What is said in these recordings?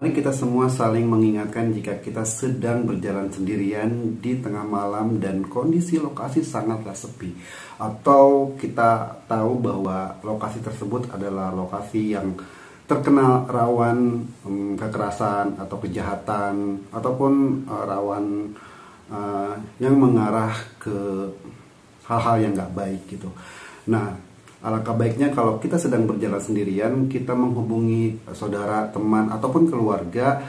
Mari kita semua saling mengingatkan jika kita sedang berjalan sendirian di tengah malam dan kondisi lokasi sangatlah sepi. Atau kita tahu bahwa lokasi tersebut adalah lokasi yang terkenal rawan kekerasan atau kejahatan, ataupun rawan yang mengarah ke hal-hal yang gak baik gitu. Nah, alangkah baiknya kalau kita sedang berjalan sendirian, kita menghubungi saudara, teman, ataupun keluarga,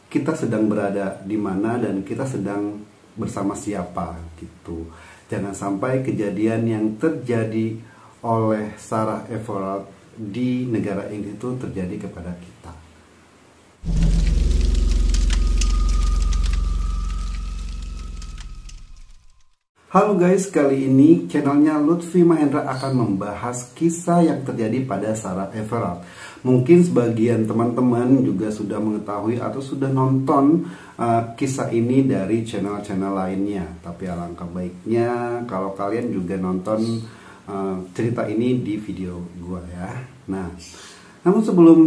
kita sedang berada di mana dan kita sedang bersama siapa gitu. Jangan sampai kejadian yang terjadi oleh Sarah Everard di negara Inggris itu terjadi kepada kita. Halo guys, kali ini channelnya Lutfi Mahendra akan membahas kisah yang terjadi pada Sarah Everard. Mungkin sebagian teman-teman juga sudah mengetahui atau sudah nonton kisah ini dari channel-channel lainnya. Tapi alangkah baiknya kalau kalian juga nonton cerita ini di video gua ya. Nah, namun sebelum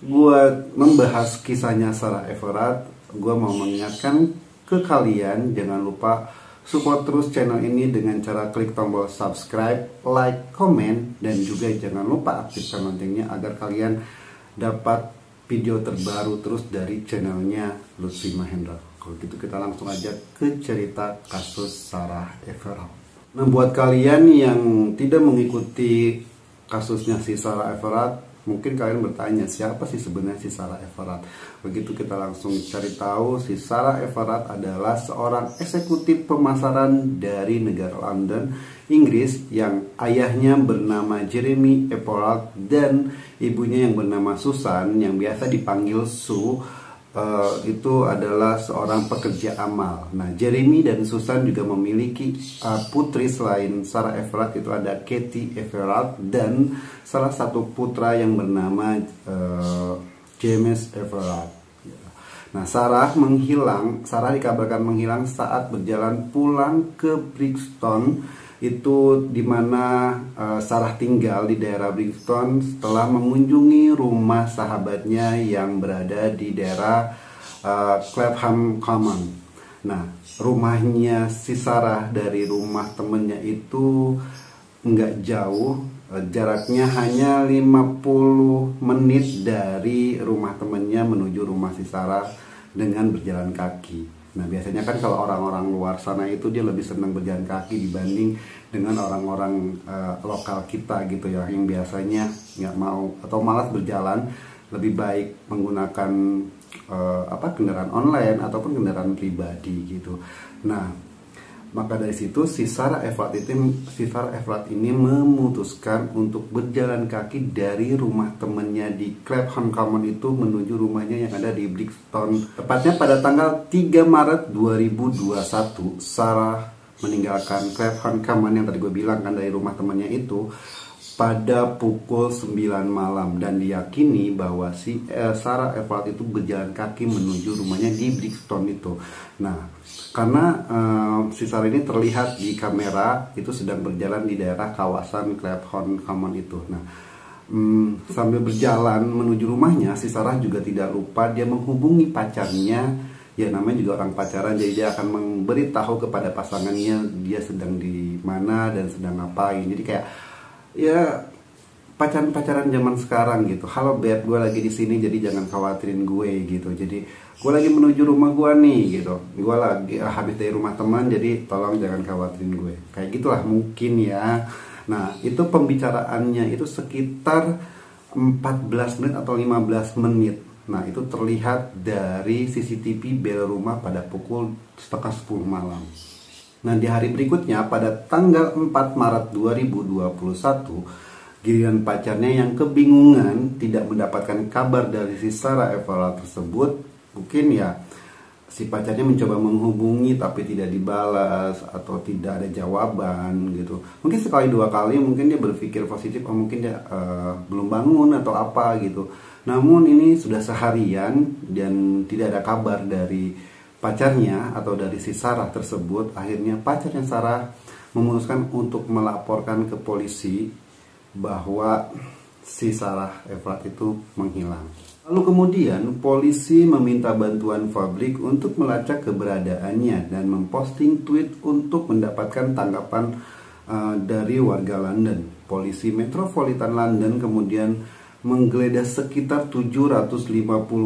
gua membahas kisahnya Sarah Everard, gua mau mengingatkan ke kalian jangan lupa support terus channel ini dengan cara klik tombol subscribe, like, komen, dan juga jangan lupa aktifkan loncengnya agar kalian dapat video terbaru terus dari channelnya Lutfi Mahendra. Kalau gitu kita langsung aja ke cerita kasus Sarah Everard. Nah, buat kalian yang tidak mengikuti kasusnya si Sarah Everard, mungkin kalian bertanya, siapa sih sebenarnya si Sarah Everard? Begitu kita langsung cari tahu, si Sarah Everard adalah seorang eksekutif pemasaran dari negara London, Inggris, yang ayahnya bernama Jeremy Everard dan ibunya yang bernama Susan, yang biasa dipanggil Sue. Itu adalah seorang pekerja amal. Nah, Jeremy dan Susan juga memiliki putri selain Sarah Everard, itu ada Katie Everard dan salah satu putra yang bernama James Everard. Nah, Sarah dikabarkan menghilang saat berjalan pulang ke Brixton, itu dimana Sarah tinggal di daerah Brixton setelah mengunjungi rumah sahabatnya yang berada di daerah Clapham Common. Nah, rumahnya si Sarah dari rumah temennya itu nggak jauh, jaraknya hanya 50 menit dari rumah temennya menuju rumah si Sarah dengan berjalan kaki. Nah, biasanya kan kalau orang-orang luar sana itu dia lebih senang berjalan kaki dibanding dengan orang-orang lokal kita gitu ya, yang biasanya nggak mau atau malas berjalan, lebih baik menggunakan kendaraan online ataupun kendaraan pribadi gitu. Nah, maka dari situ si Sarah Everard ini memutuskan untuk berjalan kaki dari rumah temennya di Clapham Common itu menuju rumahnya yang ada di Brixton. Tepatnya pada tanggal 3 Maret 2021, Sarah meninggalkan Clapham Common yang tadi gue bilang kan, dari rumah temennya itu pada pukul 9 malam, dan diyakini bahwa si Sarah Everard itu berjalan kaki menuju rumahnya di Brixton itu. Nah, karena si Sarah ini terlihat di kamera itu sedang berjalan di daerah kawasan Clapham Common itu. Nah, sambil berjalan menuju rumahnya, si Sarah juga tidak lupa dia menghubungi pacarnya. Ya, namanya juga orang pacaran, jadi dia akan memberitahu kepada pasangannya dia sedang di mana dan sedang ngapain. Jadi kayak ya pacaran zaman sekarang gitu. Halo beb, gue lagi di sini, jadi jangan khawatirin gue gitu. Jadi gue lagi menuju rumah gue nih gitu. Gue lagi habis dari rumah teman, jadi tolong jangan khawatirin gue. Kayak gitulah mungkin ya. Nah, itu pembicaraannya itu sekitar 14 menit atau 15 menit. Nah, itu terlihat dari CCTV bel rumah pada pukul setengah 10 malam. Nah, di hari berikutnya pada tanggal 4 Maret 2021, giliran pacarnya yang kebingungan tidak mendapatkan kabar dari si Sarah Everard tersebut. Mungkin ya si pacarnya mencoba menghubungi tapi tidak dibalas atau tidak ada jawaban gitu. Mungkin sekali dua kali mungkin dia berpikir positif, oh mungkin dia belum bangun atau apa gitu. Namun ini sudah seharian dan tidak ada kabar dari pacarnya atau dari si Sarah tersebut. Akhirnya pacarnya Sarah memutuskan untuk melaporkan ke polisi bahwa si Sarah Everard itu menghilang. Lalu kemudian polisi meminta bantuan publik untuk melacak keberadaannya dan memposting tweet untuk mendapatkan tanggapan dari warga London. Polisi Metropolitan London kemudian menggeledah sekitar 750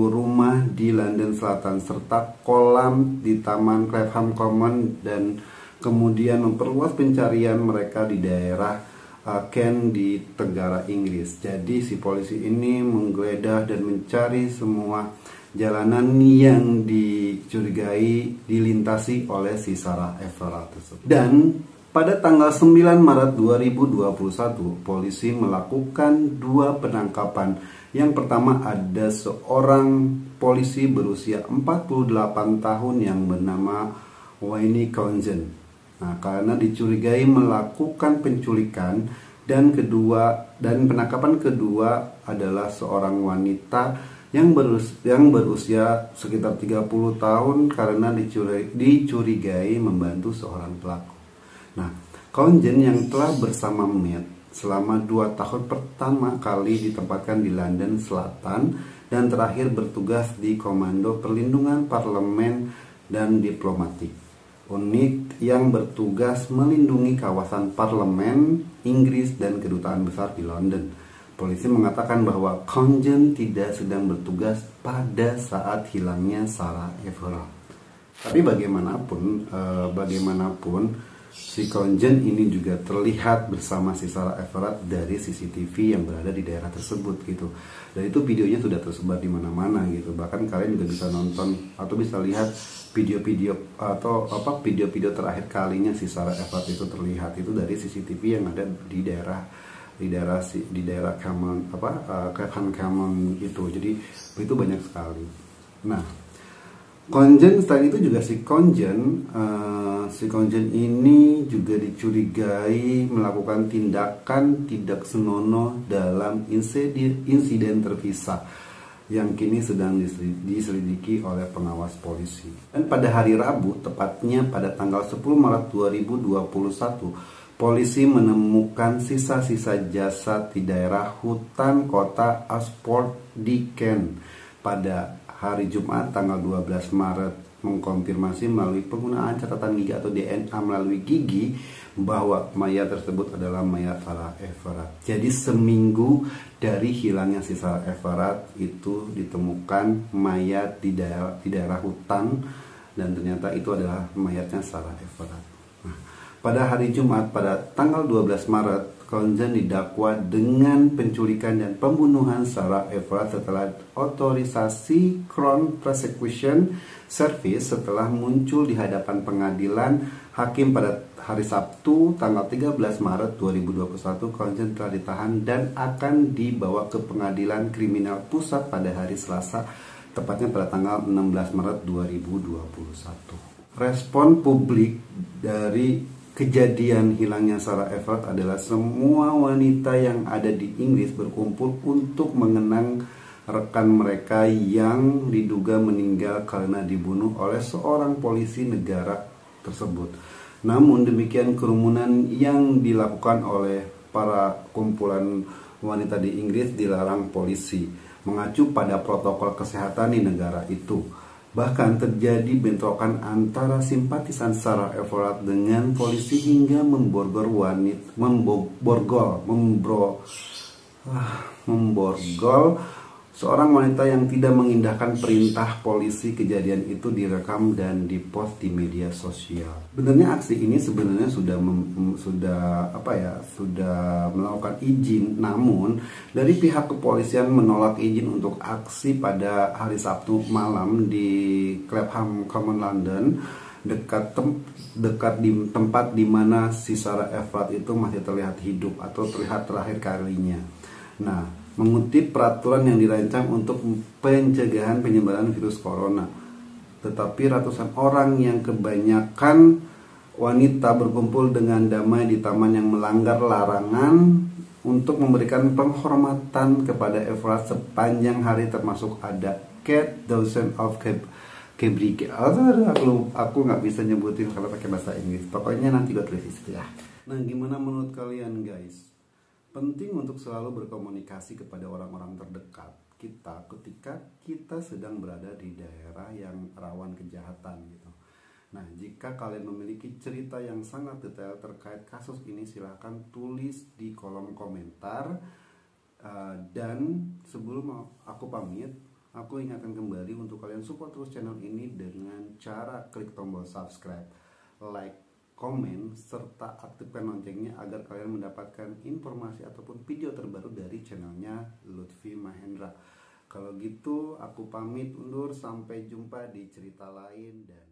rumah di London Selatan serta kolam di Taman Clapham Common dan kemudian memperluas pencarian mereka di daerah Kent di Tenggara Inggris. Jadi si polisi ini menggeledah dan mencari semua jalanan yang dicurigai dilintasi oleh si Sarah Everard tersebut. Dan pada tanggal 9 Maret 2021, polisi melakukan 2 penangkapan. Yang pertama ada seorang polisi berusia 48 tahun yang bernama Wayne Counson. Nah, karena dicurigai melakukan penculikan dan penangkapan kedua adalah seorang wanita yang berusia sekitar 30 tahun karena dicurigai membantu seorang pelaku. Nah, Counson yang telah bersama Matt selama 2 tahun pertama kali ditempatkan di London Selatan dan terakhir bertugas di Komando Perlindungan Parlemen dan Diplomatik, unit yang bertugas melindungi kawasan parlemen Inggris dan kedutaan besar di London. Polisi mengatakan bahwa Counson tidak sedang bertugas pada saat hilangnya Sarah Everard. Tapi bagaimanapun si Counson ini juga terlihat bersama si Sarah Everard dari CCTV yang berada di daerah tersebut gitu. Dan itu videonya sudah tersebar di mana-mana gitu. Bahkan kalian juga bisa nonton atau bisa lihat video-video video terakhir kalinya si Sarah Everard itu terlihat itu dari CCTV yang ada di daerah Clapham Common itu. Jadi itu banyak sekali. Nah, Counson selain itu juga si Counson ini juga dicurigai melakukan tindakan tidak senonoh dalam insiden terpisah yang kini sedang diselidiki oleh pengawas polisi. Dan pada hari Rabu, tepatnya pada tanggal 10 Maret 2021, polisi menemukan sisa-sisa jasad di daerah hutan kota Ashford di Kent. Pada hari Jumat tanggal 12 Maret mengkonfirmasi melalui penggunaan catatan gigi atau DNA melalui gigi bahwa mayat tersebut adalah mayat Sarah Everard. Jadi seminggu dari hilangnya si Sarah Everard itu ditemukan mayat di daerah hutan dan ternyata itu adalah mayatnya Sarah Everard. Nah, pada hari Jumat pada tanggal 12 Maret Counson didakwa dengan penculikan dan pembunuhan Sarah Everard setelah otorisasi Crown Prosecution Service setelah muncul di hadapan pengadilan hakim pada hari Sabtu tanggal 13 Maret 2021. Counson telah ditahan dan akan dibawa ke pengadilan kriminal pusat pada hari Selasa, tepatnya pada tanggal 16 Maret 2021. Respon publik dari kejadian hilangnya Sarah Everard adalah semua wanita yang ada di Inggris berkumpul untuk mengenang rekan mereka yang diduga meninggal karena dibunuh oleh seorang polisi negara tersebut. Namun demikian, kerumunan yang dilakukan oleh para kumpulan wanita di Inggris dilarang polisi, mengacu pada protokol kesehatan di negara itu. Bahkan terjadi bentrokan antara simpatisan Sarah Everard dengan polisi hingga memborgol seorang wanita yang tidak mengindahkan perintah polisi. Kejadian itu direkam dan dipost di media sosial. Sebenarnya aksi ini sudah melakukan izin, namun dari pihak kepolisian menolak izin untuk aksi pada hari Sabtu malam di Clapham Common London, dekat di tempat di mana si Sarah Everard itu masih terlihat hidup atau terlihat terakhir kalinya. Nah, mengutip peraturan yang dirancang untuk pencegahan penyebaran virus corona. Tetapi ratusan orang yang kebanyakan wanita berkumpul dengan damai di taman yang melanggar larangan untuk memberikan penghormatan kepada Everard sepanjang hari, termasuk ada Kate Dawson of Cambridge. Aku nggak bisa nyebutin kalau pakai bahasa Inggris. Pokoknya nanti gue tulis di situ ya. Nah, gimana menurut kalian guys? Penting untuk selalu berkomunikasi kepada orang-orang terdekat kita ketika kita sedang berada di daerah yang rawan kejahatan gitu. Nah, jika kalian memiliki cerita yang sangat detail terkait kasus ini, silahkan tulis di kolom komentar. Dan sebelum aku pamit, aku ingatkan kembali untuk kalian support terus channel ini dengan cara klik tombol subscribe, like, komen, serta aktifkan loncengnya agar kalian mendapatkan informasi ataupun video terbaru dari channelnya Lutfi Mahendra. Kalau gitu aku pamit undur, sampai jumpa di cerita lain dan